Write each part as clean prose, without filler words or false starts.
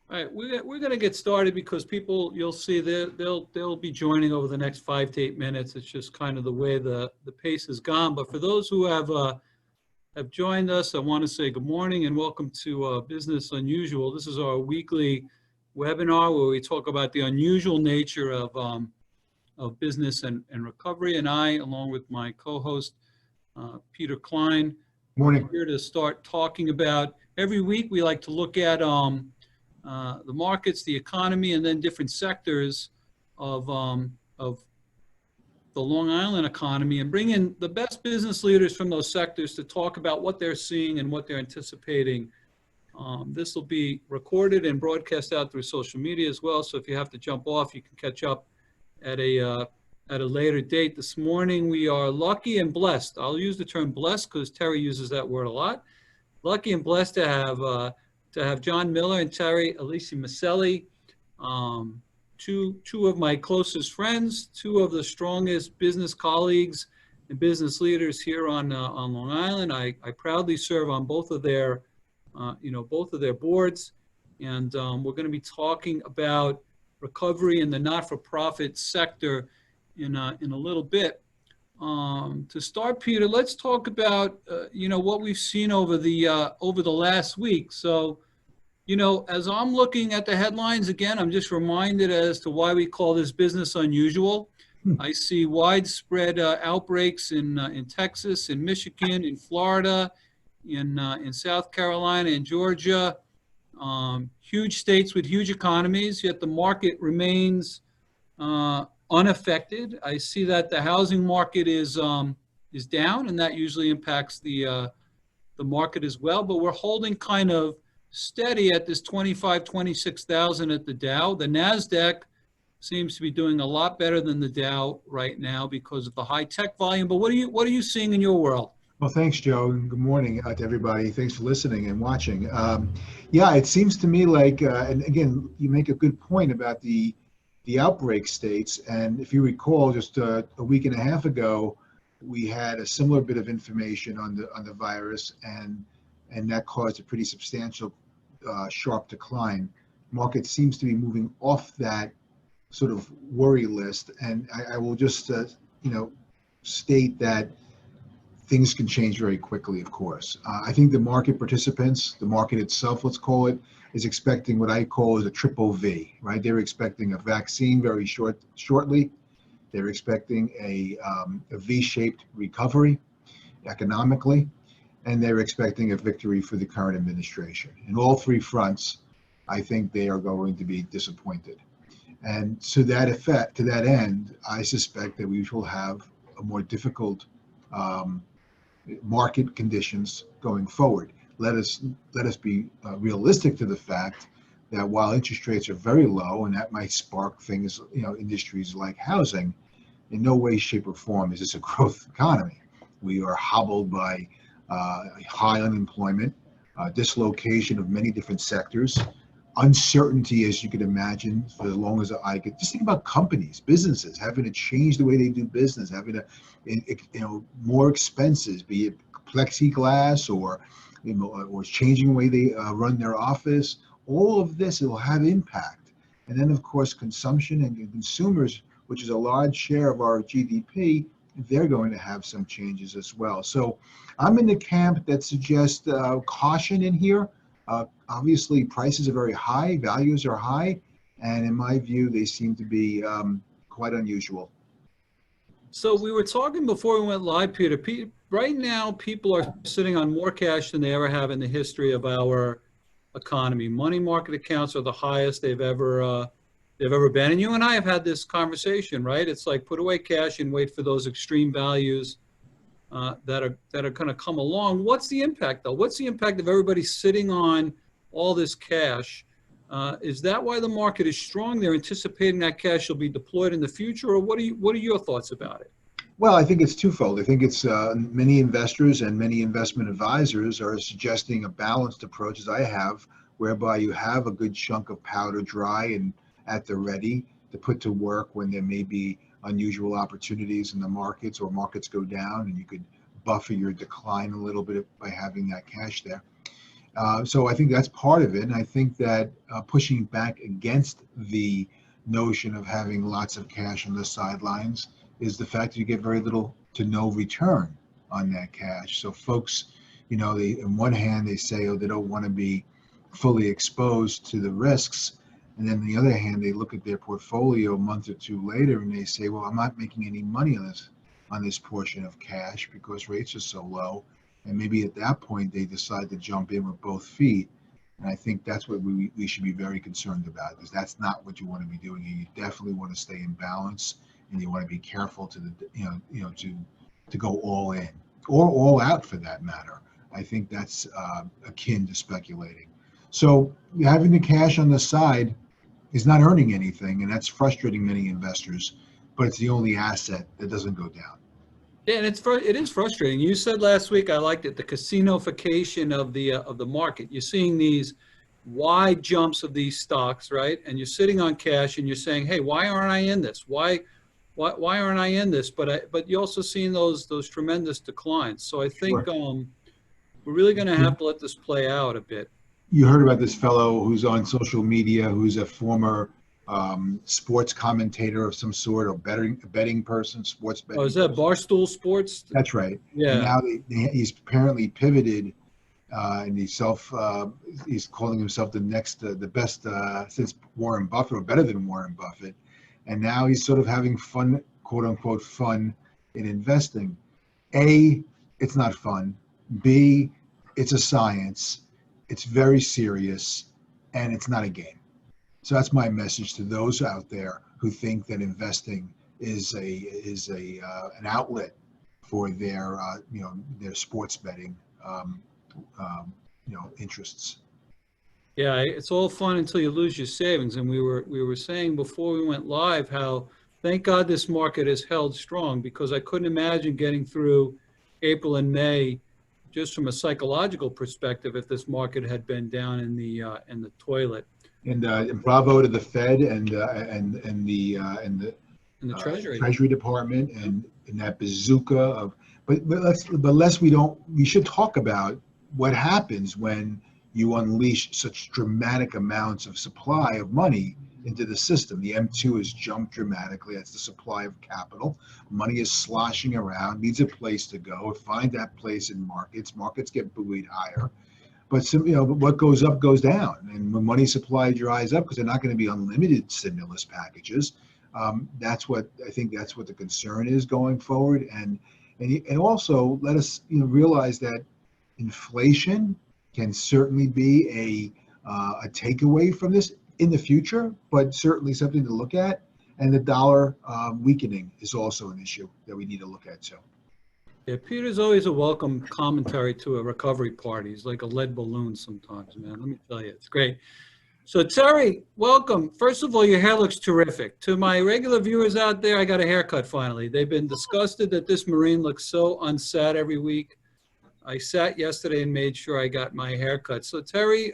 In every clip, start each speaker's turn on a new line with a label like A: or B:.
A: All right, we're going to get started because people, you'll see they'll be joining over the next 5 to 8 minutes. It's just kind of the way the pace has gone. But for those who have joined us, I want to say good morning and welcome to Business Unusual. This is our weekly webinar where we talk about the unusual nature of business and recovery. And I, along with my co-host Peter Klein,
B: Morning.
A: are here to start talking about. Every week we like to look at the markets, the economy, and then different sectors of the Long Island economy, and bring in the best business leaders from those sectors to talk about what they're seeing and what they're anticipating. This will be recorded and broadcast out through social media as well. So if you have to jump off, you can catch up at a later date. This morning we are lucky and blessed. I'll use the term blessed because Terri uses that word a lot. Lucky and blessed to have John Miller and Terri Alessi-Miceli, two of my closest friends, two of the strongest business colleagues and business leaders here on Long Island. I proudly serve on both of their boards, and we're going to be talking about recovery in the not-for-profit sector in a little bit. To start, Peter, let's talk about what we've seen over the last week. So, as I'm looking at the headlines again, I'm just reminded as to why we call this business unusual. I see widespread outbreaks in Texas, in Michigan, in Florida, in South Carolina, and Georgia. Huge states with huge economies, yet the market remains unaffected. I see that the housing market is down, and that usually impacts the market as well. But we're holding kind of steady at this 26,000 at the Dow. The NASDAQ seems to be doing a lot better than the Dow right now because of the high tech volume. But what are you seeing in your world?
B: Well, thanks, Joe, and good morning to everybody. Thanks for listening and watching. Yeah, it seems to me like, and again, you make a good point about the outbreak states. And if you recall, just a week and a half ago, we had a similar bit of information on the virus, and that caused a pretty substantial sharp decline. Market seems to be moving off that sort of worry list, and I will just state that things can change very quickly, of course. I think the market participants, the market itself, let's call it, is expecting what I call as a triple V, right? They're expecting a vaccine very shortly. They're expecting a V-shaped recovery economically, and they're expecting a victory for the current administration. In all three fronts, I think they are going to be disappointed. And to that effect, to that end, I suspect that we will have a more difficult market conditions going forward. Let us be realistic to the fact that while interest rates are very low, and that might spark things, industries like housing, in no way, shape, or form is this a growth economy. We are hobbled by high unemployment, dislocation of many different sectors, uncertainty, as you can imagine, for as long as I could. Just think about companies, businesses having to change the way they do business, having to, more expenses, be it plexiglass or changing the way they run their office. All of this will have impact. And then, of course, consumption and consumers, which is a large share of our GDP, they're going to have some changes as well. So I'm in the camp that suggests caution in here. Obviously, prices are very high, values are high, and in my view, they seem to be quite unusual.
A: So we were talking before we went live, Peter. Right now, people are sitting on more cash than they ever have in the history of our economy. Money market accounts are the highest they've ever been. And you and I have had this conversation, right? It's like put away cash and wait for those extreme values that are going to come along. What's the impact, though? What's the impact of everybody sitting on all this cash? Is that why the market is strong? They're anticipating that cash will be deployed in the future, or what are your thoughts about it?
B: Well, I think it's twofold. I think it's many investors and many investment advisors are suggesting a balanced approach, as I have, whereby you have a good chunk of powder dry and at the ready to put to work when there may be unusual opportunities in the markets or markets go down, and you could buffer your decline a little bit by having that cash there. So I think that's part of it. And I think that pushing back against the notion of having lots of cash on the sidelines is the fact that you get very little to no return on that cash. So folks, they, on one hand, they say, oh, they don't want to be fully exposed to the risks. And then on the other hand, they look at their portfolio a month or two later and they say, well, I'm not making any money on this portion of cash because rates are so low. And maybe at that point, they decide to jump in with both feet. And I think that's what we should be very concerned about, because that's not what you want to be doing. You definitely want to stay in balance, and you want to be careful to go all in or all out for that matter. I think that's akin to speculating. So having the cash on the side is not earning anything, and that's frustrating many investors. But it's the only asset that doesn't go down.
A: Yeah, and it is frustrating. You said last week, I liked it, the casinofication of the market. You're seeing these wide jumps of these stocks, right? And you're sitting on cash and you're saying, hey, why aren't I in this? Why aren't I in this? But you're also seeing those tremendous declines. So I think
B: Sure.
A: we're really going to have to let this play out a bit.
B: You heard about this fellow who's on social media, who's a former sports commentator of some sort, or betting person, sports
A: Oh,
B: betting
A: is that
B: person.
A: Barstool Sports?
B: That's right. And
A: Yeah.
B: now he's apparently pivoted, and he's calling himself the best since Warren Buffett, or better than Warren Buffett. And now he's sort of having fun, quote unquote, fun in investing. A, it's not fun. B, it's a science. It's very serious, and it's not a game. So that's my message to those out there who think that investing is an outlet for their sports betting interests.
A: Yeah, it's all fun until you lose your savings. And we were saying before we went live how thank God this market has held strong, because I couldn't imagine getting through April and May just from a psychological perspective if this market had been down in the toilet.
B: And bravo to the Fed and the
A: In the Treasury.
B: Treasury Department and that bazooka of. But less we should talk about what happens when you unleash such dramatic amounts of supply of money into the system. The M2 has jumped dramatically. That's the supply of capital. Money is sloshing around, needs a place to go. Find that place in markets. Markets get buoyed higher. But what goes up goes down. And when money supply dries up, because they're not going to be unlimited stimulus packages, that's what the concern is going forward. And also let us realize that inflation can certainly be a takeaway from this in the future, but certainly something to look at. And the dollar weakening is also an issue that we need to look at too.
A: Yeah, Peter's always a welcome commentary to a recovery party. He's like a lead balloon sometimes, man. Let me tell you, it's great. So Terri, welcome. First of all, your hair looks terrific. To my regular viewers out there, I got a haircut finally. They've been disgusted that this Marine looks so unsat every week. I sat yesterday and made sure I got my haircut. So Terri,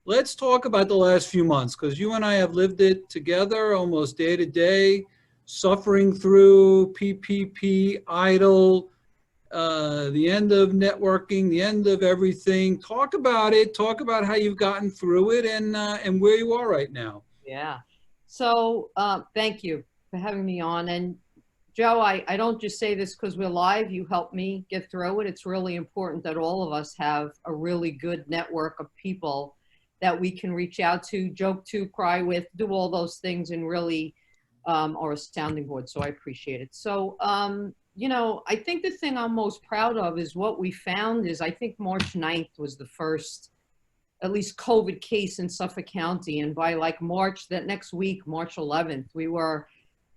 A: let's talk about the last few months, because you and I have lived it together almost day to day, suffering through PPP, idle, the end of networking, the end of everything. Talk about it. Talk about how you've gotten through it and where you are right now.
C: Yeah. So thank you for having me on. And Joe, I don't just say this because we're live. You helped me get through it. It's really important that all of us have a really good network of people that we can reach out to, joke to, cry with, do all those things, and really are a sounding board. So I appreciate it. So, I think the thing I'm most proud of is what we found is I think March 9th was the first, at least COVID case in Suffolk County. And by like that next week, March 11th, we were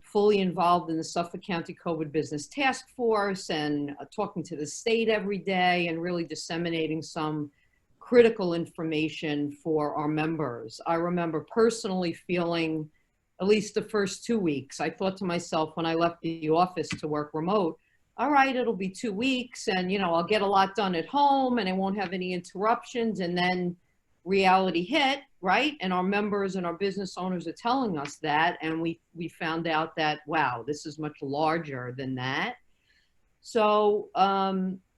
C: fully involved in the Suffolk County COVID Business Task Force and talking to the state every day and really disseminating some critical information for our members. I remember personally feeling, at least the first 2 weeks, I thought to myself when I left the office to work remote, all right, it'll be 2 weeks and, I'll get a lot done at home and I won't have any interruptions. And then reality hit, right? And our members and our business owners are telling us that. And we found out that, wow, this is much larger than that. So,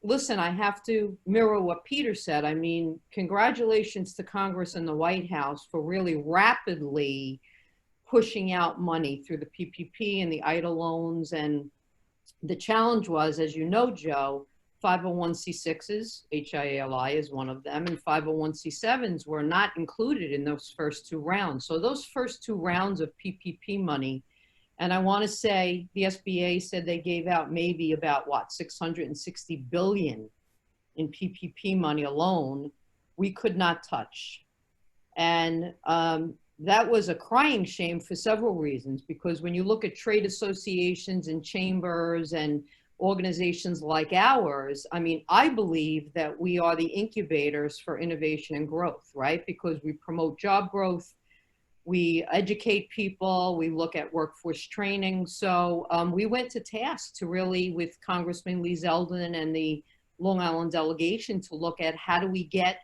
C: listen, I have to mirror what Peter said. I mean, congratulations to Congress and the White House for really rapidly pushing out money through the PPP and the EIDL loans. And the challenge was, as you know, Joe, 501c6s, HIA-LI is one of them, and 501c7s were not included in those first two rounds. So those first two rounds of PPP money, and I want to say the SBA said they gave out maybe about what, 660 billion in PPP money alone, we could not touch. And that was a crying shame for several reasons, because when you look at trade associations and chambers and organizations like ours, I mean, I believe that we are the incubators for innovation and growth, right? Because we promote job growth, we educate people, we look at workforce training. So we went to task to really, with Congressman Lee Zeldin and the Long Island delegation, to look at how do we get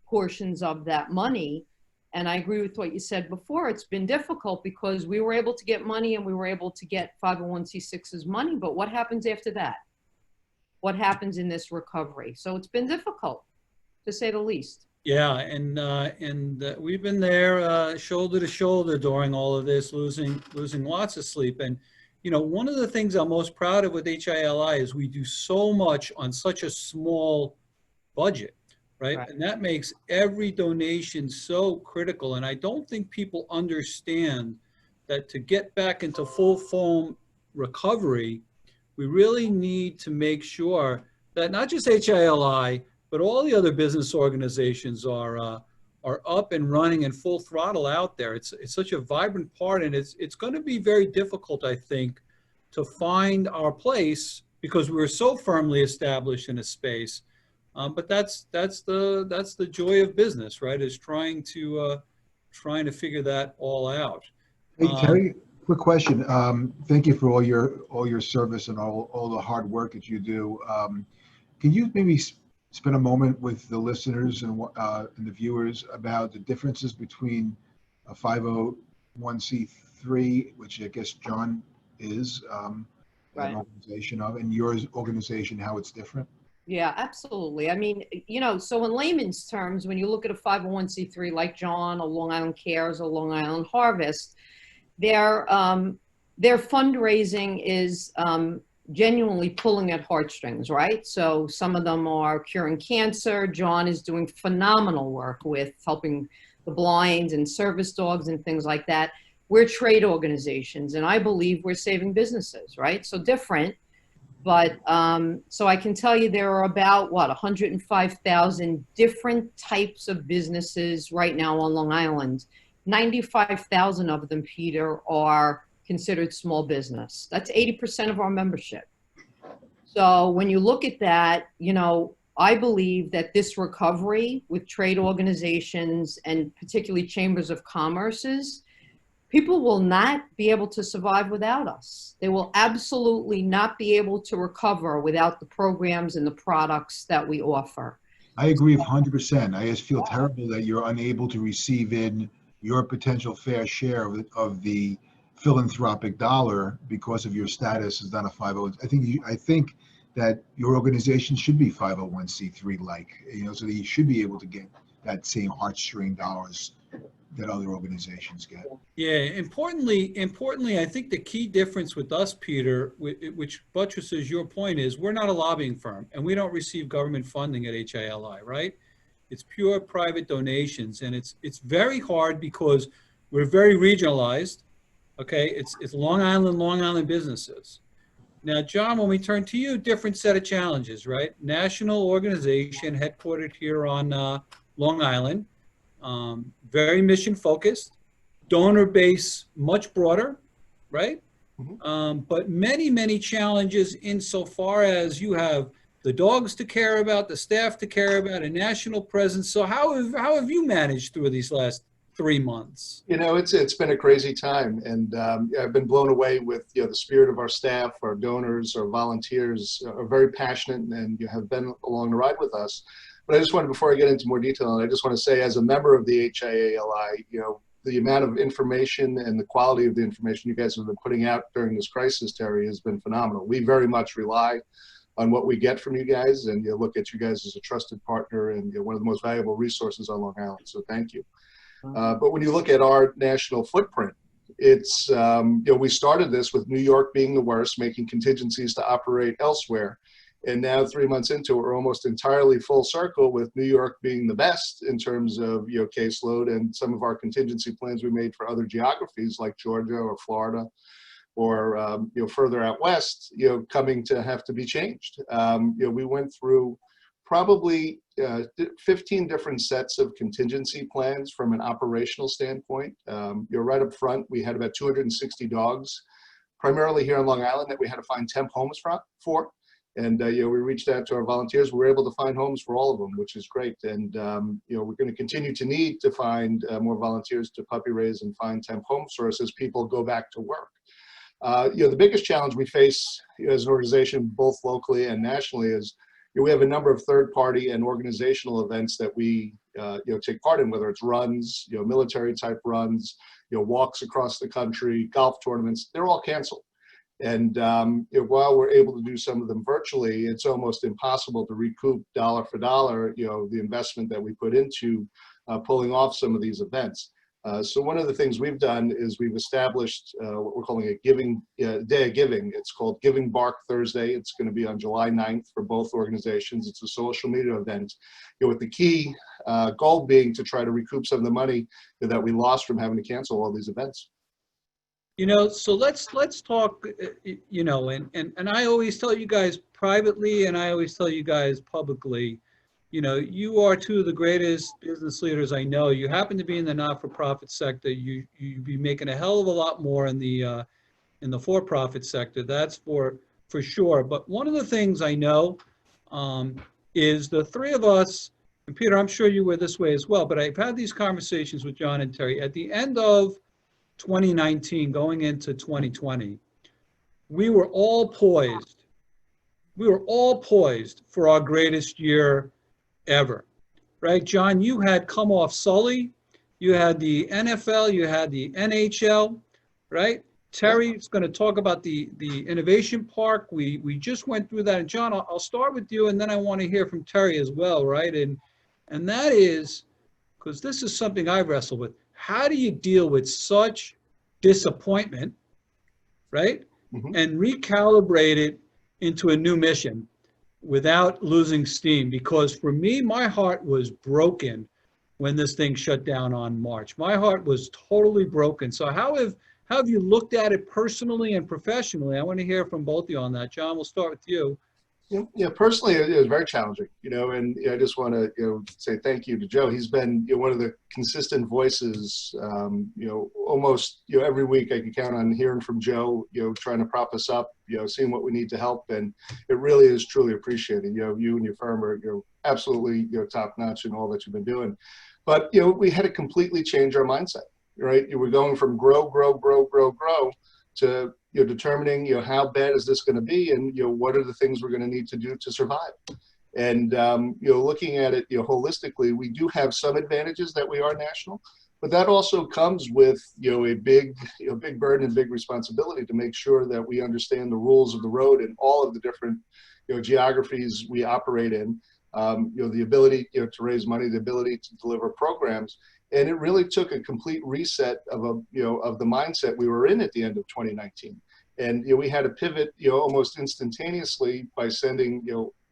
C: portions of that money. And I agree with what you said before. It's been difficult because we were able to get money and we were able to get 501c6's money, but what happens after that? What happens in this recovery? So it's been difficult, to say the least.
A: Yeah, and we've been there shoulder to shoulder during all of this, losing lots of sleep. And you know, one of the things I'm most proud of with HIA-LI is we do so much on such a small budget. Right? And that makes every donation so critical. And I don't think people understand that to get back into full foam recovery, we really need to make sure that not just HIA-LI, but all the other business organizations are up and running and full throttle out there. It's such a vibrant part, and it's going to be very difficult, I think, to find our place because we're so firmly established in a space. But that's the joy of business, right? Is trying to figure that all out.
B: Hey, Terry, quick question. Thank you for all your service and all the hard work that you do. Can you maybe spend a moment with the listeners and the viewers about the differences between a 501c3, which I guess John is an organization of, and your organization, how it's different?
C: Yeah, absolutely. I mean, you know, so in layman's terms, when you look at a 501c3 like John or Long Island Cares or Long Island Harvest, their fundraising is genuinely pulling at heartstrings, right? So some of them are curing cancer. John is doing phenomenal work with helping the blind and service dogs and things like that. We're trade organizations, and I believe we're saving businesses, right? So different. But so I can tell you there are about, what, 105,000 different types of businesses right now on Long Island. 95,000 of them, Peter, are considered small business. That's 80% of our membership. So when you look at that, you know, I believe that this recovery with trade organizations and particularly chambers of commerce's, people will not be able to survive without us. They will absolutely not be able to recover without the programs and the products that we offer.
B: I agree 100%. I just feel terrible that you're unable to receive in your potential fair share of the philanthropic dollar because of your status as not a 501. I think that your organization should be 501c3 like, you know, so that you should be able to get that same heartstring dollars that other organizations get.
A: Yeah, importantly, I think the key difference with us, Peter, which buttresses your point, is we're not a lobbying firm and we don't receive government funding at HIA-LI, right? It's pure private donations, and it's very hard because we're very regionalized. Okay, it's Long Island businesses. Now, John, when we turn to you, different set of challenges, right? National organization headquartered here on Long Island. Very mission focused, donor base much broader, right? Mm-hmm. But many challenges insofar as you have the dogs to care about, the staff to care about, a national presence. So how have you managed through these last 3 months?
D: You know, it's been a crazy time, and I've been blown away with the spirit of our staff, our donors, our volunteers are very passionate and you have been along the ride with us. But I just wanted, before I get into more detail, I just want to say, as a member of the HIA-LI, the amount of information and the quality of the information you guys have been putting out during this crisis, Terry, has been phenomenal. We very much rely on what we get from you guys, and look at you guys as a trusted partner and one of the most valuable resources on Long Island. So thank you. But when you look at our national footprint, it's, we started this with New York being the worst, making contingencies to operate elsewhere. And now 3 months into it, we're almost entirely full circle with New York being the best in terms of, caseload, and some of our contingency plans we made for other geographies like Georgia or Florida or, further out west, coming to have to be changed. We went through probably 15 different sets of contingency plans from an operational standpoint. Right up front, we had about 260 dogs, primarily here on Long Island, that we had to find temp homes for. And we reached out to our volunteers. We were able to find homes for all of them, which is great. And we're going to continue to need to find more volunteers to puppy raise and find temp homes for us as people go back to work. The biggest challenge we face as an organization, both locally and nationally, is we have a number of third-party and organizational events that we take part in, whether it's runs, military type runs, walks across the country, golf tournaments. They're all canceled. And while we're able to do some of them virtually, it's almost impossible to recoup dollar for dollar, the investment that we put into pulling off some of these events. So one of the things we've done is we've established what we're calling a Day of Giving. It's called Giving Bark Thursday. It's going to be on July 9th for both organizations. It's a social media event, with the key goal being to try to recoup some of the money that we lost from having to cancel all these events.
A: So let's talk, and I always tell you guys privately, and I always tell you guys publicly, you are two of the greatest business leaders I know. You happen to be in the not-for-profit sector. You'd be making a hell of a lot more in the for-profit sector. That's for sure. But one of the things I know is the three of us, and Peter, I'm sure you were this way as well, but I've had these conversations with John and Terri. At the end of 2019, going into 2020, we were all poised. We were all poised for our greatest year ever, right? John, you had come off Sully, you had the NFL, you had the NHL, right? Terry's going to talk about the innovation park. We just went through that. And John, I'll start with you, and then I want to hear from Terri as well, right? And that is, because this is something I wrestle with. How do you deal with such disappointment, right? Mm-hmm. And recalibrate it into a new mission without losing steam? Because for me, my heart was broken when this thing shut down on March. My heart was totally broken. So how have you looked at it personally and professionally? I want to hear from both of you on that. John, we'll start with you.
D: Yeah, personally, it was very challenging, and I just want to, say thank you to Joe. He's been, one of the consistent voices, almost, every week I can count on hearing from Joe, trying to prop us up, seeing what we need to help. And it really is truly appreciated. You and your firm are, absolutely, top notch in all that you've been doing. But, we had to completely change our mindset, right? We're going from grow to determining how bad is this going to be, and what are the things we're going to need to do to survive. And looking at it holistically, we do have some advantages that we are national, but that also comes with a big burden and big responsibility to make sure that we understand the rules of the road in all of the different geographies we operate in. The ability to raise money, the ability to deliver programs. And it really took a complete reset of the mindset we were in at the end of 2019. And we had to pivot almost instantaneously by sending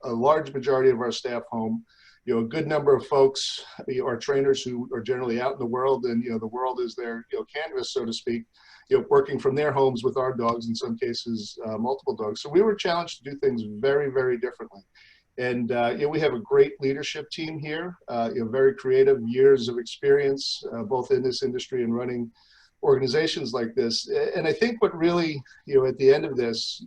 D: a large majority of our staff home. A good number of folks, our trainers who are generally out in the world, and the world is their canvas, so to speak, working from their homes with our dogs, in some cases multiple dogs. So we were challenged to do things very, very differently. And we have a great leadership team here, very creative, years of experience, both in this industry and running organizations like this. And I think what really, at the end of this,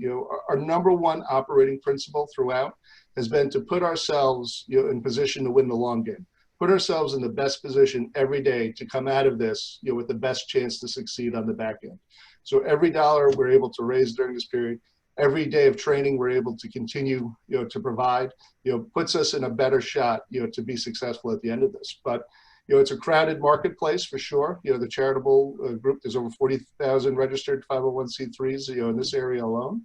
D: our number one operating principle throughout has been to put ourselves, in position to win the long game. Put ourselves in the best position every day to come out of this, with the best chance to succeed on the back end. So every dollar we're able to raise during this period, every day of training we're able to continue, to provide, puts us in a better shot, to be successful at the end of this. But, it's a crowded marketplace for sure. The charitable group, there's over 40,000 registered 501c3s, in this area alone.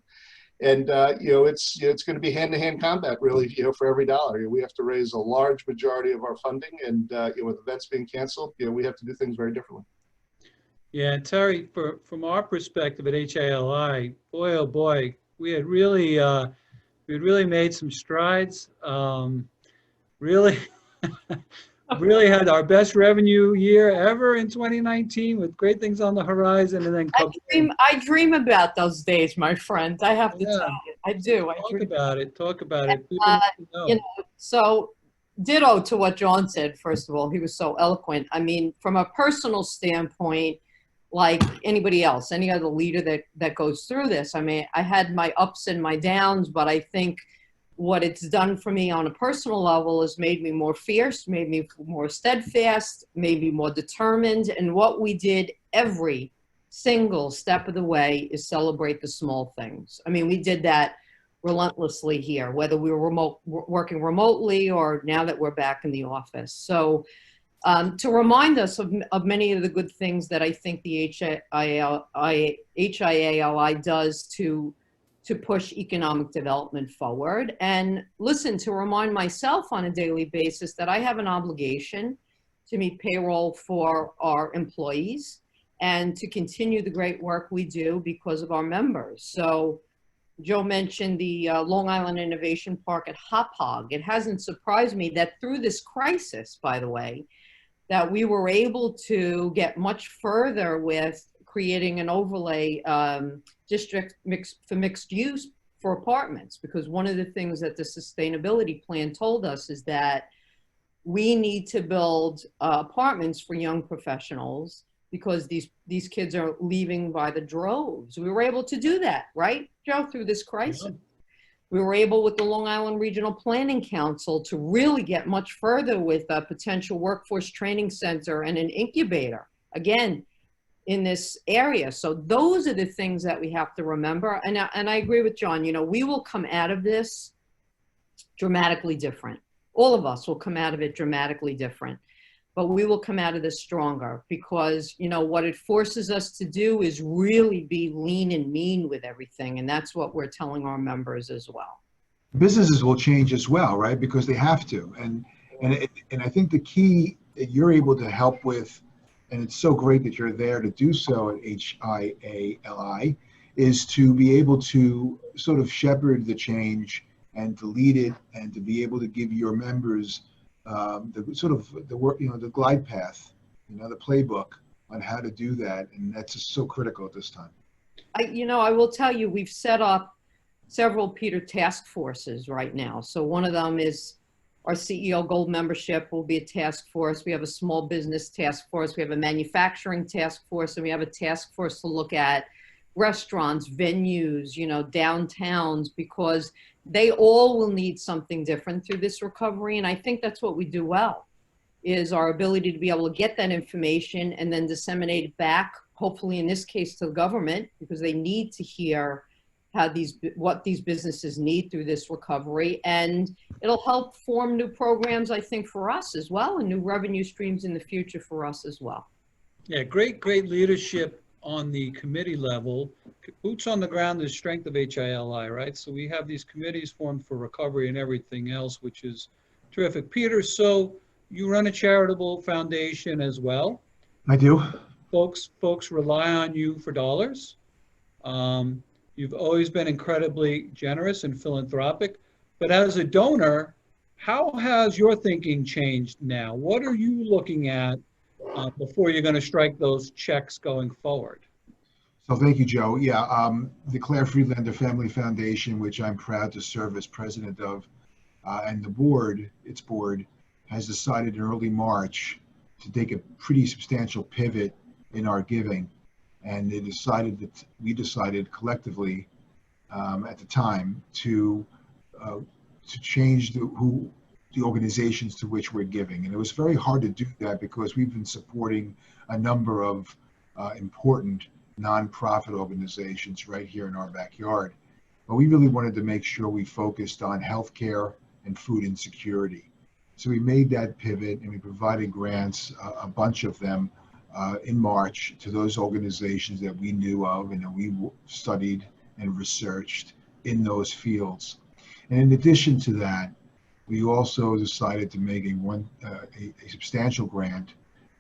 D: And it's going to be hand-to-hand combat, really, for every dollar. We have to raise a large majority of our funding, and with events being canceled, we have to do things very differently.
A: Yeah, Terry, from our perspective at HIA-LI, boy oh boy, we had really made some strides. Really, really had our best revenue year ever in 2019 with great things on the horizon, and then
C: I dream about those days, my friend. I have to tell you, I do.
A: Talk about it. Talk about it.
C: So ditto to what John said. First of all, he was so eloquent. I mean, from a personal standpoint, like anybody else, any other leader that goes through this, I mean, I had my ups and my downs, but I think what it's done for me on a personal level has made me more fierce, made me more steadfast, made me more determined. And what we did every single step of the way is celebrate the small things. I mean, we did that relentlessly here, whether we were working remotely or now that we're back in the office. So to remind us of many of the good things that I think the HIA-LI does to push economic development forward. And listen, to remind myself on a daily basis that I have an obligation to meet payroll for our employees and to continue the great work we do because of our members. So Joe mentioned the Long Island Innovation Park at Hauppauge. It hasn't surprised me that through this crisis, by the way, that we were able to get much further with creating an overlay district for mixed use for apartments. Because one of the things that the sustainability plan told us is that we need to build apartments for young professionals because these kids are leaving by the droves. We were able to do that, right, Joe, through this crisis. Yeah. We were able with the Long Island Regional Planning Council to really get much further with a potential workforce training center and an incubator, again, in this area. So those are the things that we have to remember. And I agree with John, we will come out of this dramatically different. All of us will come out of it dramatically different. But we will come out of this stronger because, what it forces us to do is really be lean and mean with everything. And that's what we're telling our members as well.
B: Businesses will change as well, right? Because they have to. And I think the key that you're able to help with, and it's so great that you're there to do so at HIA-LI, is to be able to sort of shepherd the change and to lead it and to be able to give your members the glide path, the playbook on how to do that. And that's just so critical at this time.
C: I will tell you, we've set up several Peter task forces right now. So one of them is our CEO Gold membership will be a task force. We have a small business task force. We have a manufacturing task force, and we have a task force to look at restaurants, venues, downtowns, because they all will need something different through this recovery. And I think that's what we do well, is our ability to be able to get that information and then disseminate it back, hopefully in this case to the government, because they need to hear what these businesses need through this recovery. And it'll help form new programs, I think, for us as well, and new revenue streams in the future for us as well.
A: Yeah, great leadership on the committee level. Boots on the ground, the strength of HIA-LI, right? So we have these committees formed for recovery and everything else, which is terrific. Peter, so you run a charitable foundation as well.
B: I do.
A: Folks rely on you for dollars. You've always been incredibly generous and philanthropic, but as a donor, how has your thinking changed now? What are you looking at before you're going to strike those checks going forward?
B: So thank you, Joe. Yeah, the Claire Friedlander Family Foundation, which I'm proud to serve as president of, and its board, has decided in early March to take a pretty substantial pivot in our giving. And we decided collectively at the time to change the organizations to which we're giving. And it was very hard to do that because we've been supporting a number of important nonprofit organizations right here in our backyard. But we really wanted to make sure we focused on healthcare and food insecurity. So we made that pivot and we provided grants, a bunch of them, in March to those organizations that we knew of and that we studied and researched in those fields. And in addition to that, we also decided to make a substantial grant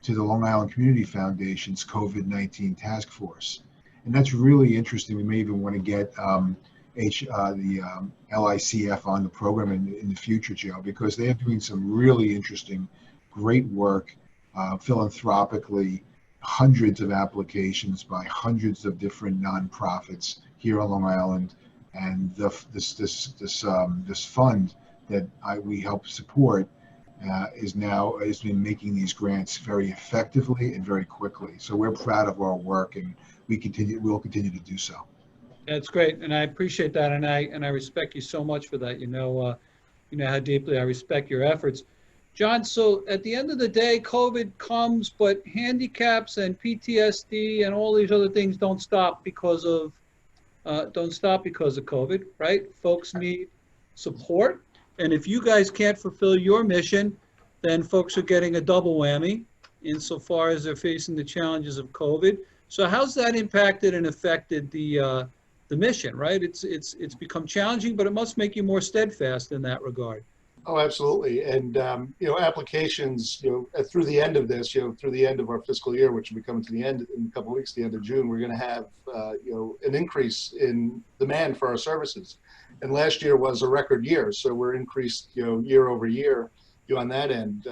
B: to the Long Island Community Foundation's COVID-19 task force. And that's really interesting. We may even want to get the LICF on the program in the future, Joe, because they are doing some really interesting, great work philanthropically, hundreds of applications by hundreds of different nonprofits here on Long Island. And this fund that we help support has been making these grants very effectively and very quickly. So we're proud of our work, and we'll continue to do so.
A: That's great, and I appreciate that, and I respect you so much for that. You know how deeply I respect your efforts, John. So at the end of the day, COVID comes, but handicaps and PTSD and all these other things don't stop because of COVID, right? Folks need support, and if you guys can't fulfill your mission, then folks are getting a double whammy insofar as they're facing the challenges of COVID. So how's that impacted and affected the mission, right? It's become challenging, but it must make you more steadfast in that regard.
D: Oh, absolutely. And, applications, through the end of this, through the end of our fiscal year, which will be coming to the end in a couple of weeks, the end of June, we're going to have, an increase in demand for our services. And last year was a record year. So we're increased, year over year on that end.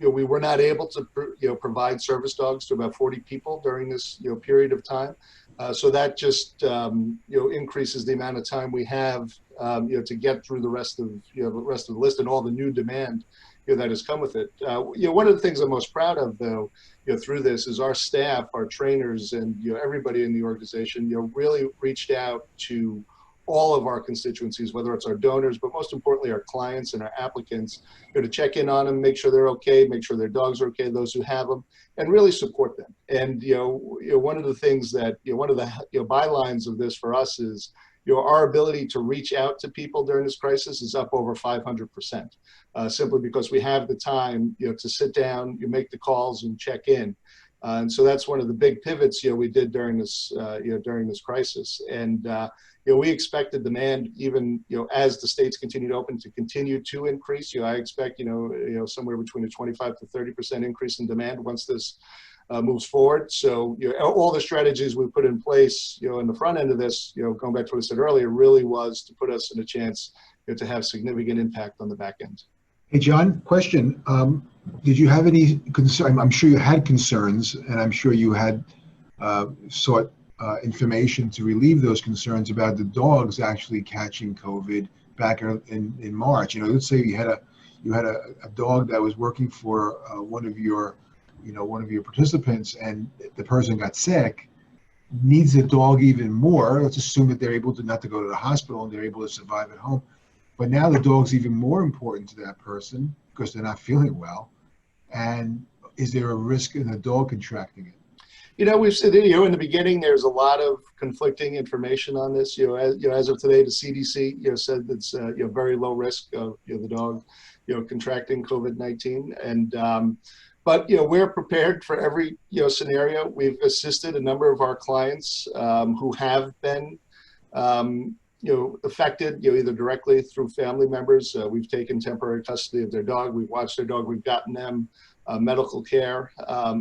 D: We were not able to, provide service dogs to about 40 people during this, period of time. So that just, increases the amount of time we have, to get through the rest of the list and all the new demand, that has come with it. One of the things I'm most proud of, though, through this is our staff, our trainers, and everybody in the organization, really reached out to all of our constituencies, whether it's our donors, but most importantly, our clients and our applicants, to check in on them, make sure they're okay, make sure their dogs are okay, those who have them, and really support them. And, one of the things that, one of the, bylines of this for us is, our ability to reach out to people during this crisis is up over 500%, simply because we have the time, to sit down, make the calls and check in. And so that's one of the big pivots, we did during this, during this crisis. And, we expect the demand, even, as the states continue to open, to continue to increase. I expect, somewhere between a 25 to 30% increase in demand once this moves forward. So, all the strategies we put in place, in the front end of this, going back to what I said earlier, really was to put us in a chance, to have significant impact on the back end.
B: Hey, John, question. Did you have any concern? I'm sure you had concerns, and I'm sure you had sought information to relieve those concerns about the dogs actually catching COVID back in March. Let's say you had a dog that was working for one of your participants, and the person got sick, needs the dog even more. Let's assume that they're able to not to go to the hospital and they're able to survive at home. But now the dog's even more important to that person because they're not feeling well. And is there a risk in the dog contracting it?
D: We've said, in the beginning, there's a lot of conflicting information on this. As of today, the CDC, said it's, very low risk of, the dog, contracting COVID-19. And, but, we're prepared for every, scenario. We've assisted a number of our clients who have been, affected, either directly through family members. We've taken temporary custody of their dog. We've watched their dog. We've gotten them medical care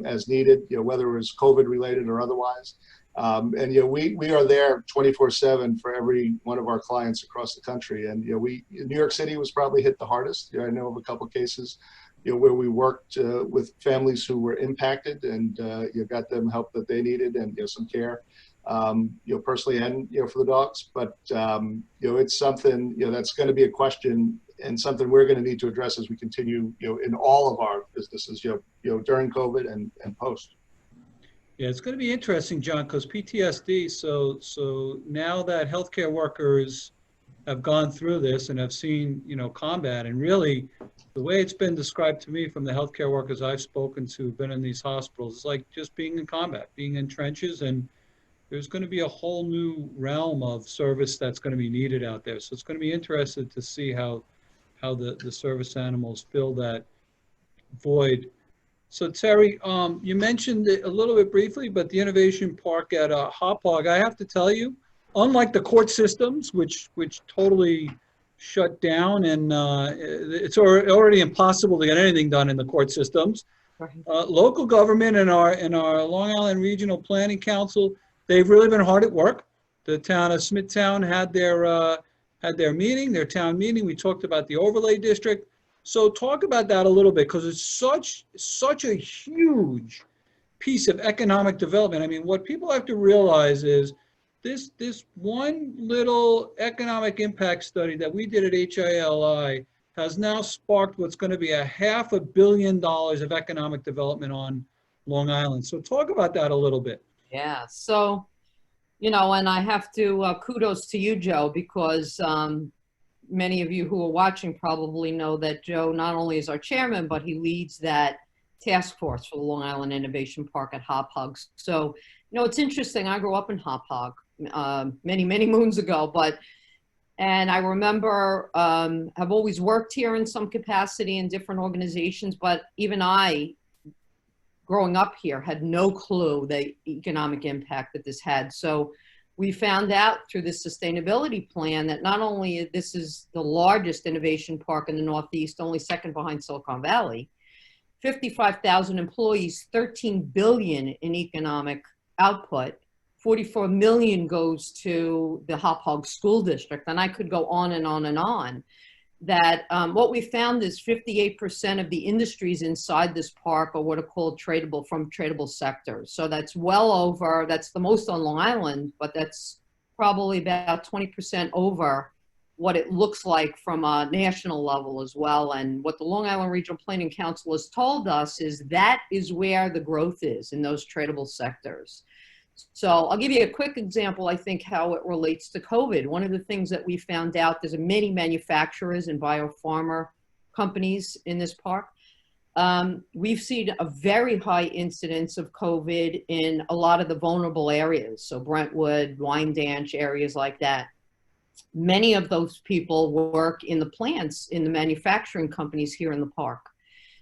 D: as needed, whether it was COVID related or otherwise. And, we are there 24/7 for every one of our clients across the country. And, New York City was probably hit the hardest. I know of a couple of cases, where we worked with families who were impacted and, got them help that they needed and, some care, personally and, for the dogs. But, it's something, that's going to be a question and something we're going to need to address as we continue, in all of our businesses, during COVID and post.
A: Yeah, it's going to be interesting, John, because PTSD. So now that healthcare workers have gone through this and have seen, combat, and really the way it's been described to me from the healthcare workers I've spoken to, who've been in these hospitals, it's like just being in combat, being in trenches, and there's going to be a whole new realm of service that's going to be needed out there. So it's going to be interesting to see how the service animals fill that void. So Terri, you mentioned it a little bit briefly, but the innovation park at Hop Hog, I have to tell you, unlike the court systems, which totally shut down, and it's already impossible to get anything done in the court systems. Local government and our Long Island Regional Planning Council, they've really been hard at work. The town of Smithtown had their meeting, their town meeting. We talked about the overlay district. So talk about that a little bit, because it's such a huge piece of economic development. I mean, what people have to realize is this one little economic impact study that we did at HIA-LI has now sparked what's going to be $500 million of economic development on Long Island. So talk about that a little bit.
C: Yeah. So, you know, and I have to kudos to you, Joe, because many of you who are watching probably know that Joe not only is our chairman, but he leads that task force for the Long Island Innovation Park at Hop Hog. So, you know, it's interesting. I grew up in Hop Hog many moons ago, and I remember I've always worked here in some capacity in different organizations, but even I, growing up here, had no clue the economic impact that this had. So we found out through this sustainability plan that not only this is the largest innovation park in the Northeast, only second behind Silicon Valley, 55,000 employees, 13 billion in economic output, 44 million goes to the Hop Hog School District, and I could go on and on and on. That what we found is 58% of the industries inside this park are what are called tradable sectors. So that's well over, that's the most on Long Island, but that's probably about 20% over what it looks like from a national level as well. And what the Long Island Regional Planning Council has told us is that is where the growth is, in those tradable sectors. So I'll give you a quick example, I think, how it relates to COVID. One of the things that we found out, there's many manufacturers and biopharma companies in this park. We've seen a very high incidence of COVID in a lot of the vulnerable areas. So Brentwood, Wyandanch, areas like that. Many of those people work in the plants, in the manufacturing companies here in the park.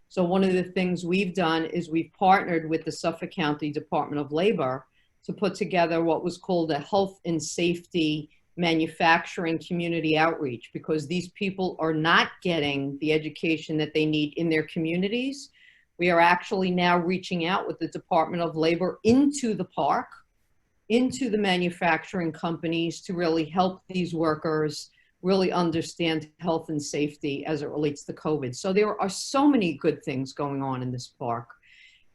C: So one of the things we've done is we've partnered with the Suffolk County Department of Labor to put together what was called a health and safety manufacturing community outreach, because these people are not getting the education that they need in their communities. We are actually now reaching out with the Department of Labor into the park, into the manufacturing companies, to really help these workers really understand health and safety as it relates to COVID. So there are so many good things going on in this park.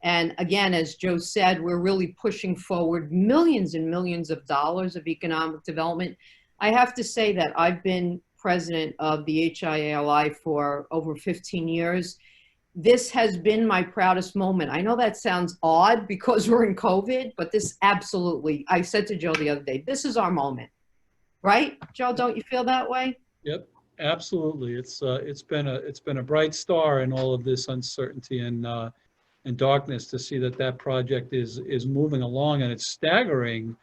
C: And again, as Joe said, we're really pushing forward millions and millions of dollars of economic development. I have to say that I've been president of the HIA-LI for over 15 years. This has been my proudest moment. I know that sounds odd because we're in COVID, but this absolutely, I said to Joe the other day, this is our moment, right? Joe, don't you feel that way?
A: Yep, absolutely. It's been a bright star in all of this uncertainty and darkness to see that project is moving along, and it's staggering.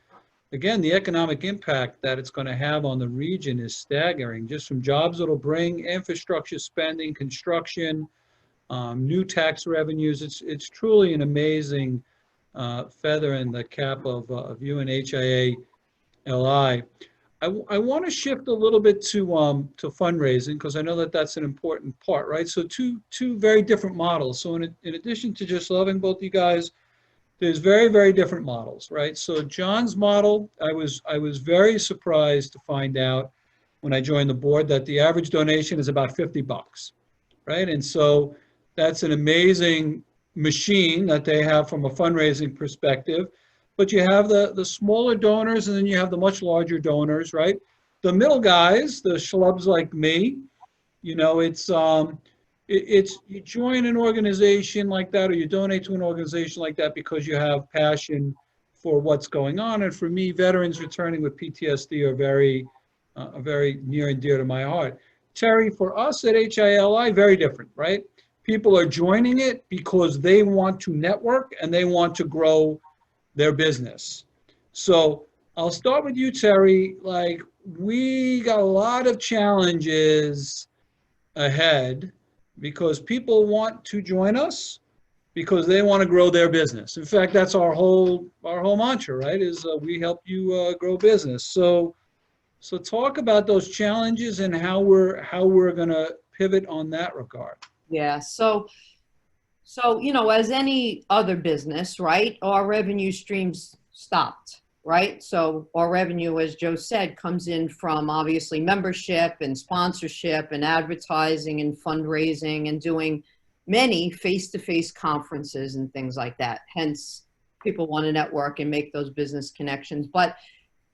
A: Again, the economic impact that it's going to have on the region is staggering, just from jobs it'll bring, infrastructure spending, construction, new tax revenues. It's truly an amazing feather in the cap of you and HIA-LI. I want to shift a little bit to fundraising, because I know that's an important part, right? So two very different models. So in addition to just loving both you guys, there's very different models, right? So John's model, I was very surprised to find out when I joined the board that the average donation is about $50, right? And so that's an amazing machine that they have from a fundraising perspective. But you have the smaller donors, and then you have the much larger donors, right? The middle guys, the schlubs like me, you know, it's you join an organization like that, or you donate to an organization like that because you have passion for what's going on. And for me, veterans returning with PTSD are very near and dear to my heart. Terri, for us at HIA-LI, very different, right? People are joining it because they want to network and they want to grow their business. So I'll start with you, Terri. Like, we got a lot of challenges ahead because people want to join us, because they want to grow their business. In fact, that's our whole mantra, right? Is we help you grow business. So talk about those challenges and how we're going to pivot on that regard.
C: Yeah. So, as any other business, right, our revenue streams stopped, right? So our revenue, as Joe said, comes in from obviously membership and sponsorship and advertising and fundraising and doing many face-to-face conferences and things like that. Hence, people want to network and make those business connections. But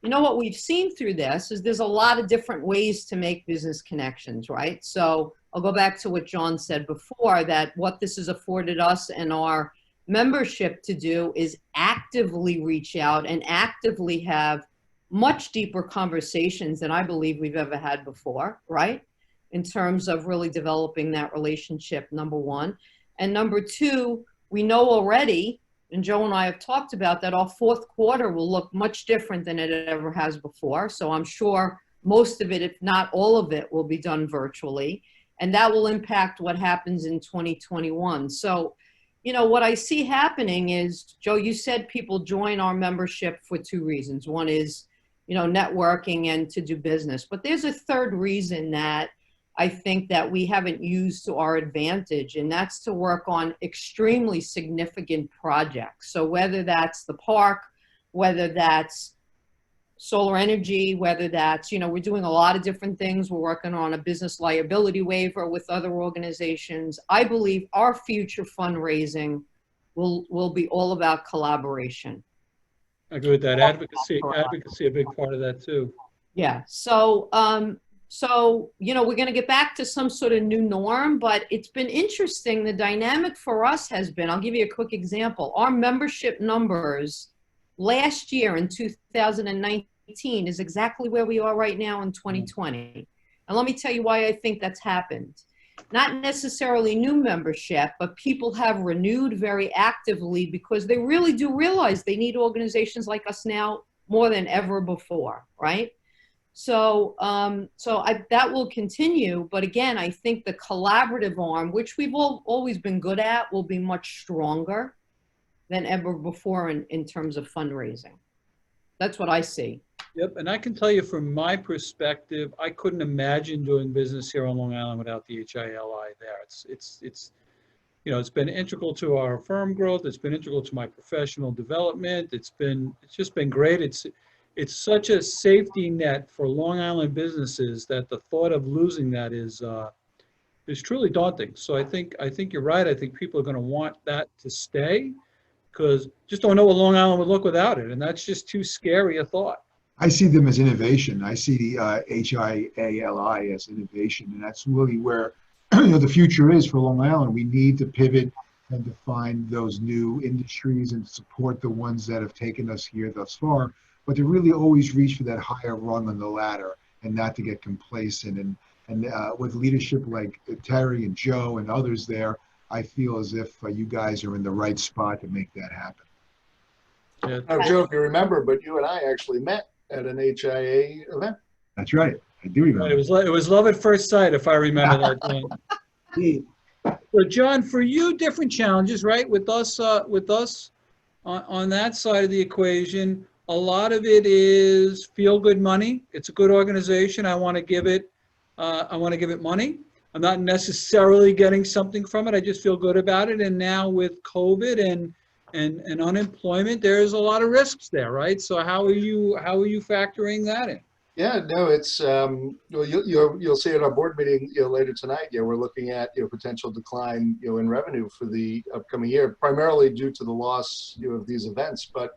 C: what we've seen through this is there's a lot of different ways to make business connections, right? So I'll go back to what John said before, that what this has afforded us and our membership to do is actively reach out and actively have much deeper conversations than I believe we've ever had before, right? In terms of really developing that relationship, number one. And number two, we know already, and Joe and I have talked about that, our fourth quarter will look much different than it ever has before. So I'm sure most of it, if not all of it, will be done virtually. And that will impact what happens in 2021. So, what I see happening is, Joe, you said people join our membership for two reasons. One is, networking and to do business. But there's a third reason that I think that we haven't used to our advantage, and that's to work on extremely significant projects. So whether that's the park, whether that's solar energy, whether that's, we're doing a lot of different things. We're working on a business liability waiver with other organizations. I believe our future fundraising will be all about collaboration.
A: I agree with that. Advocacy, a big part of that too.
C: Yeah. So, we're going to get back to some sort of new norm, but it's been interesting. The dynamic for us has been, I'll give you a quick example. Our membership numbers last year in 2019 is exactly where we are right now in 2020. And let me tell you why I think that's happened. Not necessarily new membership, but people have renewed very actively because they really do realize they need organizations like us now more than ever before, right? So, that will continue. But again, I think the collaborative arm, which we've always been good at, will be much stronger than ever before in terms of fundraising. That's what I see.
A: Yep, and I can tell you from my perspective, I couldn't imagine doing business here on Long Island without the HIA-LI there. It's been integral to our firm growth. It's been integral to my professional development. It's just been great. It's such a safety net for Long Island businesses that the thought of losing that is truly daunting. So I think you're right. I think people are going to want that to stay, because just don't know what Long Island would look without it, and that's just too scary a thought.
B: I see them as innovation. I see the HIA-LI as innovation, and that's really where the future is for Long Island. We need to pivot and to find those new industries and support the ones that have taken us here thus far, but to really always reach for that higher rung on the ladder and not to get complacent. And with leadership like Terri and Joe and others there, I feel as if you guys are in the right spot to make that happen.
A: Yeah.
D: I don't know, Joe, if you remember, but you and I actually met at an HIA event.
B: That's right. I do remember.
A: Right. It was love at first sight, if I remember that, John. So, John, for you, different challenges, right? With us on that side of the equation, a lot of it is feel-good money. It's a good organization. I want to give it money. I'm not necessarily getting something from it. I just feel good about it. And now with COVID and unemployment, there's a lot of risks there, right? So how are you factoring that in?
D: Yeah, no, it's you'll see at our board meeting later tonight. We're looking at potential decline in revenue for the upcoming year, primarily due to the loss of these events. But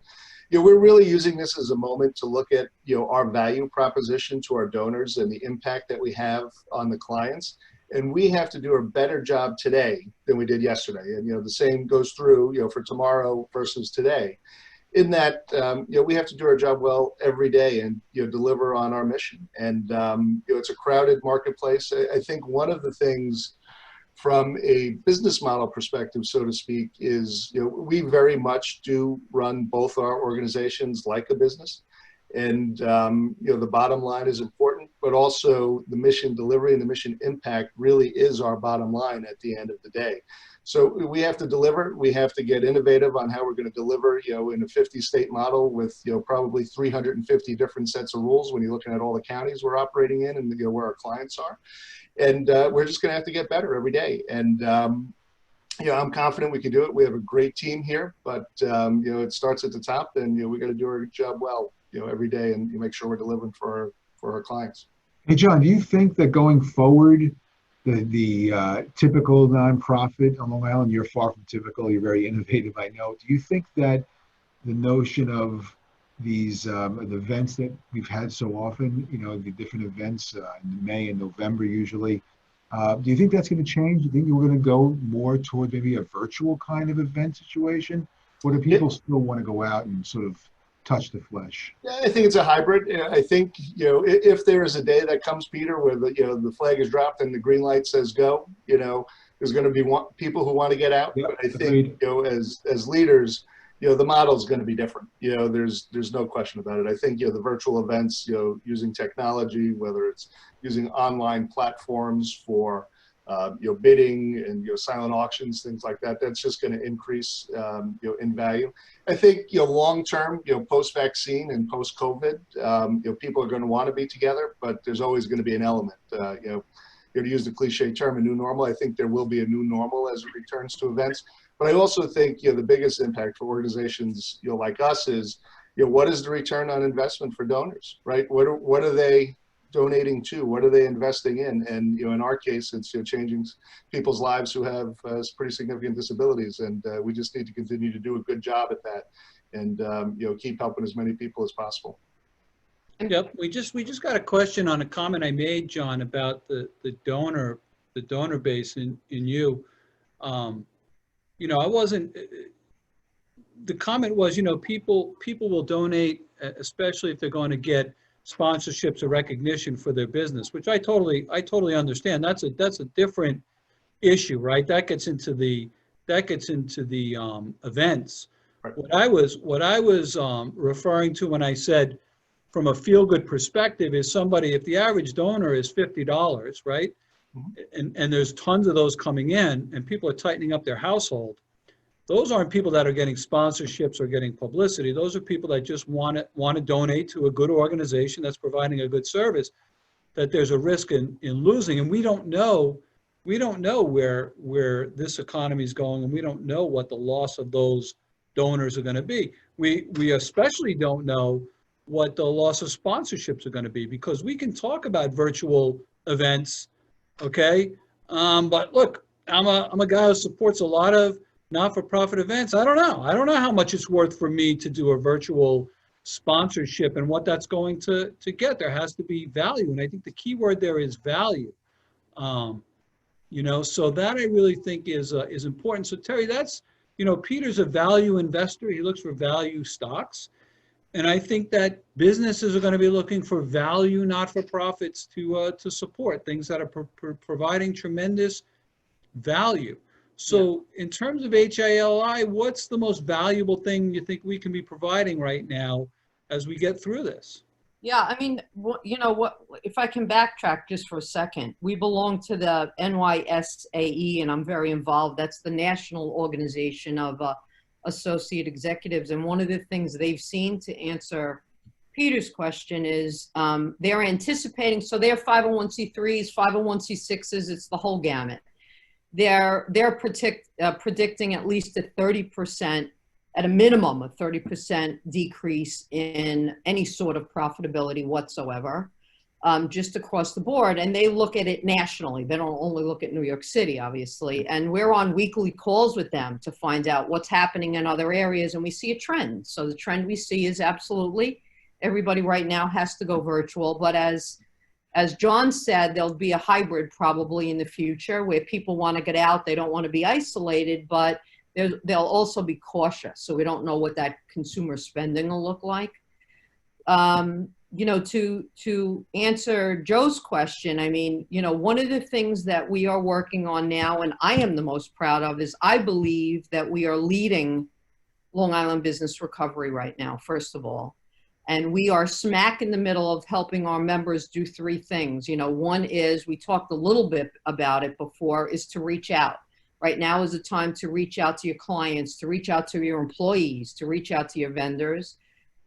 D: we're really using this as a moment to look at our value proposition to our donors and the impact that we have on the clients. And we have to do a better job today than we did yesterday. And the same goes through for tomorrow versus today. In that we have to do our job well every day and deliver on our mission. And it's a crowded marketplace. I think one of the things from a business model perspective, so to speak, is we very much do run both our organizations like a business. And the bottom line is important, but also the mission delivery and the mission impact really is our bottom line at the end of the day. So we have to deliver. We have to get innovative on how we're going to deliver, in a 50-state model with, probably 350 different sets of rules when you're looking at all the counties we're operating in and, where our clients are. And we're just going to have to get better every day. And, I'm confident we can do it. We have a great team here, but, it starts at the top, and, we got to do our job well, every day, and make sure we're delivering for our clients.
B: Hey, John, do you think that going forward, the typical nonprofit on Long Island, you're far from typical, you're very innovative, I know. Do you think that the notion of these the events that we've had so often, the different events in May and November usually, do you think that's going to change? Do you think we're going to go more toward maybe a virtual kind of event situation? Or do people still want to go out and sort of touch the flesh?
D: Yeah, I think it's a hybrid. I think, if there is a day that comes, Peter, where the flag is dropped and the green light says go, there's going to be people who want to get out.
B: Yep,
D: but I think, as leaders, the model is going to be different. There's no question about it. I think, the virtual events, using technology, whether it's using online platforms for, bidding and, silent auctions, things like that, that's just going to increase, in value. I think, long-term, post-vaccine and post-COVID, people are going to want to be together, but there's always going to be an element, to use the cliche term, a new normal. I think there will be a new normal as it returns to events. But I also think, the biggest impact for organizations, like us is, what is the return on investment for donors, right? What are they donating to? What are they investing in? And, in our case, it's, changing people's lives who have pretty significant disabilities. And we just need to continue to do a good job at that and, keep helping as many people as possible.
A: Yep, we just got a question on a comment I made, John, about the donor base in you. I wasn't. The comment was, people will donate, especially if they're going to get sponsorships or recognition for their business, which I totally understand. That's a different issue, right? That gets into the events.
D: Right.
A: What I was referring to when I said, from a feel-good perspective, is somebody, if the average donor is $50, right? Mm-hmm. And there's tons of those coming in, and people are tightening up their household. Those aren't people that are getting sponsorships or getting publicity. Those are people that just want to donate to a good organization that's providing a good service, that there's a risk in losing. And we don't know where this economy is going, and we don't know what the loss of those donors are going to be. We especially don't know what the loss of sponsorships are going to be, because we can talk about virtual events, okay? But look, I'm a guy who supports a lot of not-for-profit events. I don't know how much it's worth for me to do a virtual sponsorship and what that's going to get. There has to be value, and I think the key word there is value. So that I really think is important. So Terry, that's, Peter's a value investor. He looks for value stocks. And I think that businesses are going to be looking for value not-for-profits to support, things that are providing tremendous value. So in terms of HIA-LI, what's the most valuable thing you think we can be providing right now as we get through this?
C: Yeah, I mean, if I can backtrack just for a second, we belong to the NYSAE, and I'm very involved. That's the national organization of associate executives. And one of the things they've seen, to answer Peter's question, is they're anticipating, so they're 501c3s, 501c6s, it's the whole gamut. They're predicting at least a 30%, at a minimum, a 30% decrease in any sort of profitability whatsoever, just across the board. And they look at it nationally. They don't only look at New York City, obviously. And we're on weekly calls with them to find out what's happening in other areas, and we see a trend. So the trend we see is absolutely everybody right now has to go virtual. But as John said, there'll be a hybrid probably in the future where people want to get out. They don't want to be isolated, but they'll also be cautious. So we don't know what that consumer spending will look like. To answer Joe's question, I mean, one of the things that we are working on now, and I am the most proud of, is I believe that we are leading Long Island business recovery right now, first of all. And we are smack in the middle of helping our members do three things. One is, we talked a little bit about it before, is to reach out. Right now is the time to reach out to your clients, to reach out to your employees, to reach out to your vendors,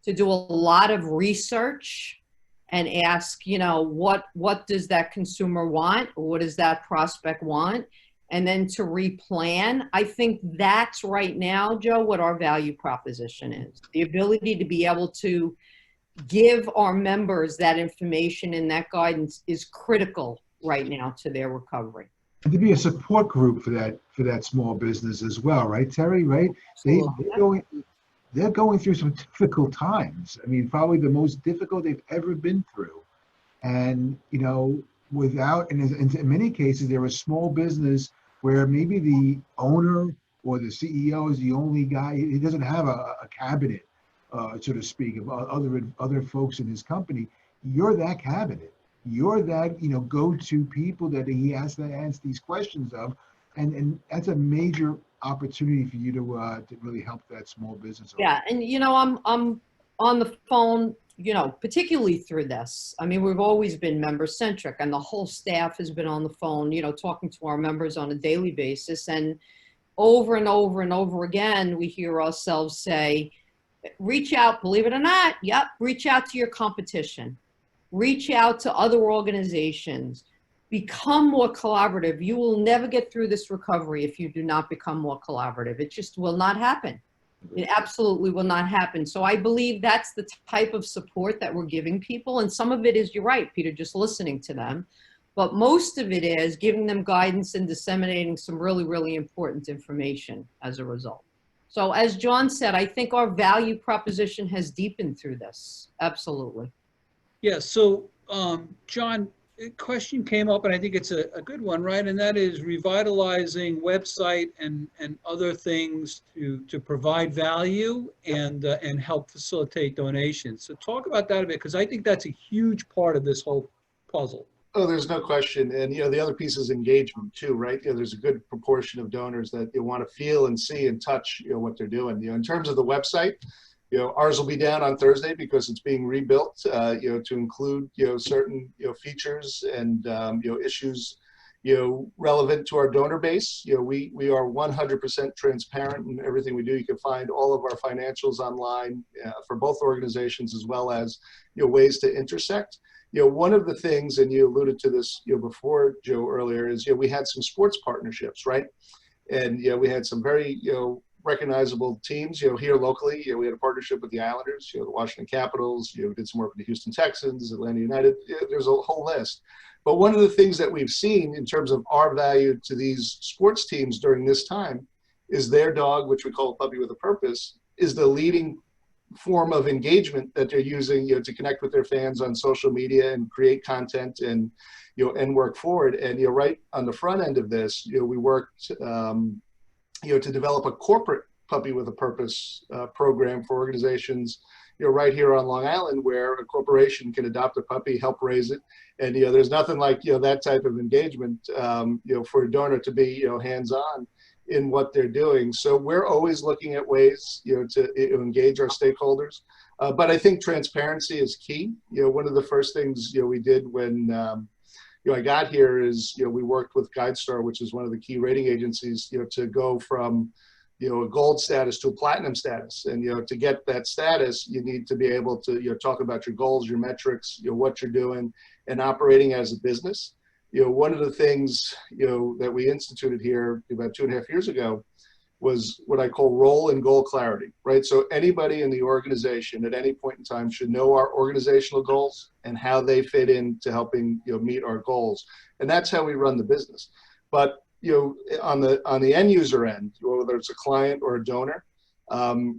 C: to do a lot of research and ask, you know, what does that consumer want? Or what does that prospect want? And then to replan. I think that's right now, Joe, what our value proposition is. The ability to be able to give our members that information and that guidance is critical right now to their recovery.
B: And to be a support group for that small business as well, right, Terri? Right? They're going through some difficult times. I mean, probably the most difficult they've ever been through. And, you know, and in many cases, they're a small business where maybe the owner or the CEO is the only guy. He doesn't have a cabinet, so to speak, of other folks in his company. You're that cabinet. You're that, you know, go-to people that he has to ask these questions of. And that's a major opportunity for you to really help that small business owner.
C: Yeah, and you know, I'm on the phone, you know, particularly through this. I mean, we've always been member-centric, and the whole staff has been on the phone, you know, talking to our members on a daily basis. And over and over and over again, we hear ourselves say, reach out, believe it or not, yep, reach out to your competition. Reach out to other organizations. Become more collaborative. You will never get through this recovery if you do not become more collaborative. It just will not happen. It absolutely will not happen. So I believe that's the type of support that we're giving people. And some of it is, you're right, Peter, just listening to them. But most of it is giving them guidance and disseminating some really, really important information as a result. So as John said, I think our value proposition has deepened through this. Absolutely.
A: Yeah, so John, a question came up, and I think it's a good one, right? And that is revitalizing website and other things to provide value and help facilitate donations. So talk about that a bit, because I think that's a huge part of this whole puzzle.
D: Oh, there's no question. And, you know, the other piece is engagement too, right? You know, there's a good proportion of donors that you want to feel and see and touch, you know, what they're doing. You know, in terms of the website, you know, ours will be down on Thursday because it's being rebuilt, you know, to include, you know, certain, you know, features and, you know, issues, you know, relevant to our donor base. You know, we are 100% transparent in everything we do. You can find all of our financials online for both organizations, as well as, you know, ways to intersect. You know, one of the things, and you alluded to this, you know, before, Joe, earlier, is, you know, we had some sports partnerships, right? And, you know, we had some very, you know, recognizable teams, you know, here locally. You know, we had a partnership with the Islanders, you know, the Washington Capitals, you know, we did some work with the Houston Texans, Atlanta United. You know, there's a whole list. But one of the things that we've seen in terms of our value to these sports teams during this time is their dog, which we call a puppy with a purpose, is the leading form of engagement that they're using, you know, to connect with their fans on social media and create content and, you know, and work forward. And, you know, right on the front end of this, you know, we worked, you know, to develop a corporate puppy with a purpose program for organizations, you know, right here on Long Island, where a corporation can adopt a puppy, help raise it. And, you know, there's nothing like, you know, that type of engagement, you know, for a donor to be, you know, hands-on in what they're doing. So we're always looking at ways, you know, to engage our stakeholders. But I think transparency is key. You know, one of the first things, you know, we did when, you know, I got here is, you know, we worked with GuideStar, which is one of the key rating agencies, you know, to go from, you know, a gold status to a platinum status. And, you know, to get that status, you need to be able to, you know, talk about your goals, your metrics, you know, what you're doing and operating as a business. You know, one of the things, you know, that we instituted here about 2.5 years ago was what I call role and goal clarity, right? So anybody in the organization at any point in time should know our organizational goals and how they fit into helping, you know, meet our goals. And that's how we run the business. But, you know, on the end user end, whether it's a client or a donor,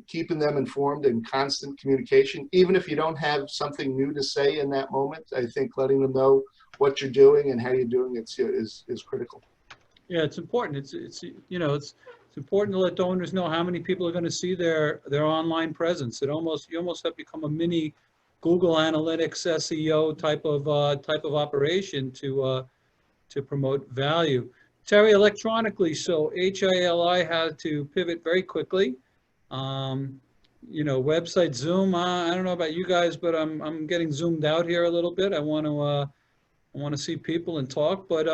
D: keeping them informed and constant communication, even if you don't have something new to say in that moment, I think letting them know what you're doing and how you're doing it is critical.
A: Yeah, it's important. It's you know, it's important to let donors know how many people are going to see their online presence. You almost have to become a mini Google Analytics SEO type of operation to promote value. Terri, electronically, so HIA-LI had to pivot very quickly. You know, website, Zoom. I don't know about you guys, but I'm getting zoomed out here a little bit. I want to see people and talk. But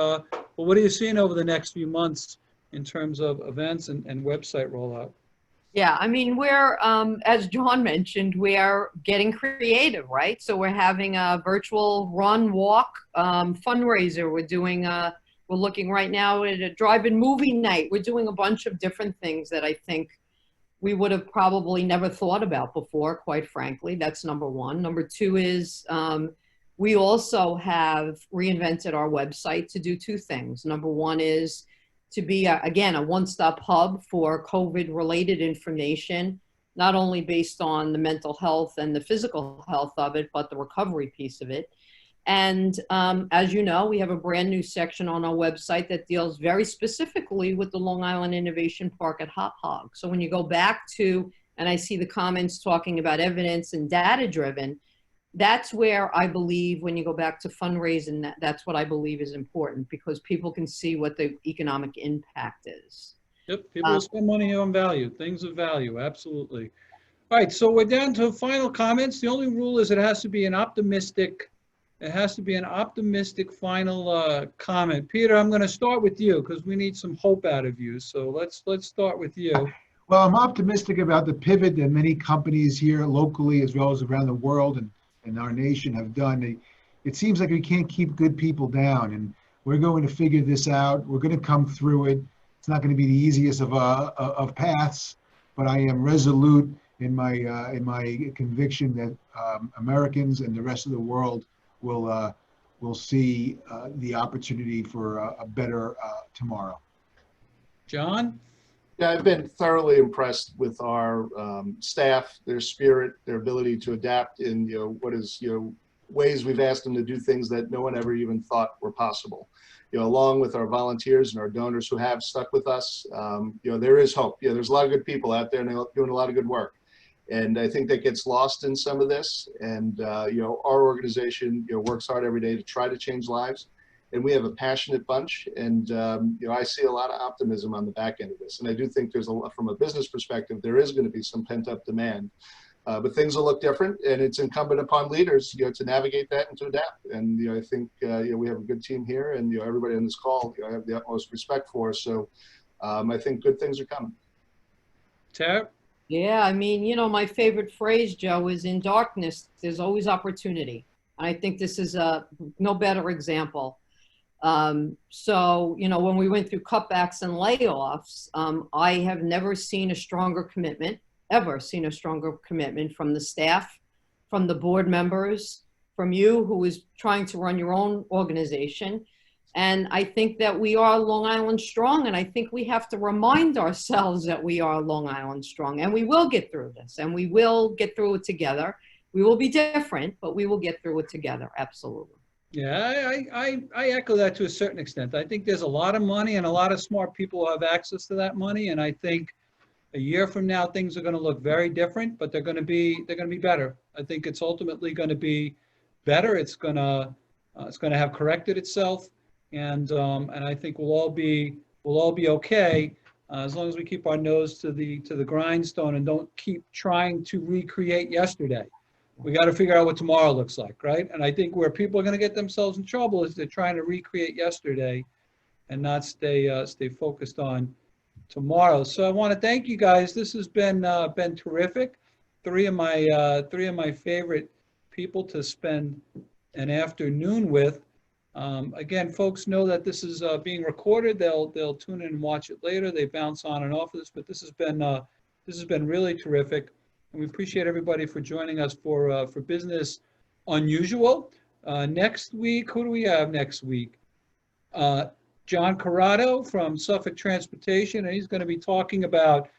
A: what are you seeing over the next few months in terms of events and website rollout?
C: Yeah, I mean, we're, as John mentioned, we are getting creative, right? So we're having a virtual run, walk, fundraiser. We're looking right now at a drive-in movie night. We're doing a bunch of different things that I think we would have probably never thought about before, quite frankly. That's number one. Number two is we also have reinvented our website to do two things. Number one is to be, again, a one-stop hub for COVID-related information, not only based on the mental health and the physical health of it, but the recovery piece of it. And as you know, we have a brand new section on our website that deals very specifically with the Long Island Innovation Park at Hop Hog. So when you go back to, and I see the comments talking about evidence and data-driven, that's where I believe when you go back to fundraising, that's what I believe is important, because people can see what the economic impact is.
A: Yep, people will spend money on value, things of value, absolutely. All right, so we're down to final comments. The only rule is it has to be an optimistic final comment. Peter, I'm going to start with you because we need some hope out of you. So let's start with you.
B: Well, I'm optimistic about the pivot that many companies here locally as well as around the world and our nation have done. It seems like we can't keep good people down, and we're going to figure this out. We're going to come through it. It's not going to be the easiest of paths, but I am resolute in my conviction that Americans and the rest of the world will see the opportunity for a better tomorrow.
A: John?
D: Yeah, I've been thoroughly impressed with our staff, their spirit, their ability to adapt in ways we've asked them to do things that no one ever even thought were possible. Along with our volunteers and our donors who have stuck with us, there is hope. There's a lot of good people out there and they're doing a lot of good work. And I think that gets lost in some of this. And our organization works hard every day to try to change lives. And we have a passionate bunch, and I see a lot of optimism on the back end of this. And I do think there's a lot, from a business perspective, there is going to be some pent-up demand, but things will look different, and it's incumbent upon leaders, to navigate that and to adapt. And I think we have a good team here, and everybody on this call, I have the utmost respect for. So I think good things are coming.
A: Terri?
C: Yeah, I mean, my favorite phrase, Joe, is in darkness, there's always opportunity. And I think this is no better example. So, when we went through cutbacks and layoffs, I have never seen a stronger commitment, ever seen a stronger commitment from the staff, from the board members, from you who is trying to run your own organization. And I think that we are Long Island strong. And I think we have to remind ourselves that we are Long Island strong, and we will get through this, and we will get through it together. We will be different, but we will get through it together. Absolutely.
A: Yeah, I echo that to a certain extent. I think there's a lot of money and a lot of smart people who have access to that money. And I think a year from now, things are going to look very different, but they're going to be better. I think it's ultimately going to be better. It's going to have corrected itself. And I think we'll all be okay as long as we keep our nose to the grindstone and don't keep trying to recreate yesterday. We got to figure out what tomorrow looks like, right? And I think where people are going to get themselves in trouble is they're trying to recreate yesterday and not stay focused on tomorrow. So I want to thank you guys. This has been terrific. Three of my favorite people to spend an afternoon with. Again, folks know that this is being recorded. They'll tune in and watch it later. They bounce on and off of this, but this has been really terrific. And we appreciate everybody for joining us for Business Unusual. Next week, who do we have next week? John Corrado from Suffolk Transportation, and he's going to be talking about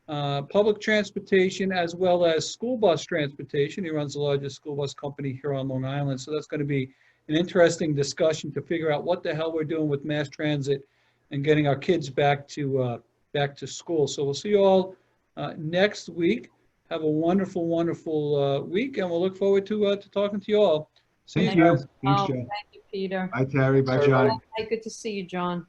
A: public transportation as well as school bus transportation. He runs the largest school bus company here on Long Island, so that's going to be an interesting discussion to figure out what the hell we're doing with mass transit and getting our kids back to school. So we'll see you all next week. Have a wonderful, wonderful week, and we'll look forward to talking to you all. See
B: Thank
A: you
B: you.
A: guys.
B: Thanks, Joe.
C: Thank you, Peter.
B: Bye, Terri. Bye, John.
C: Good to see you, John.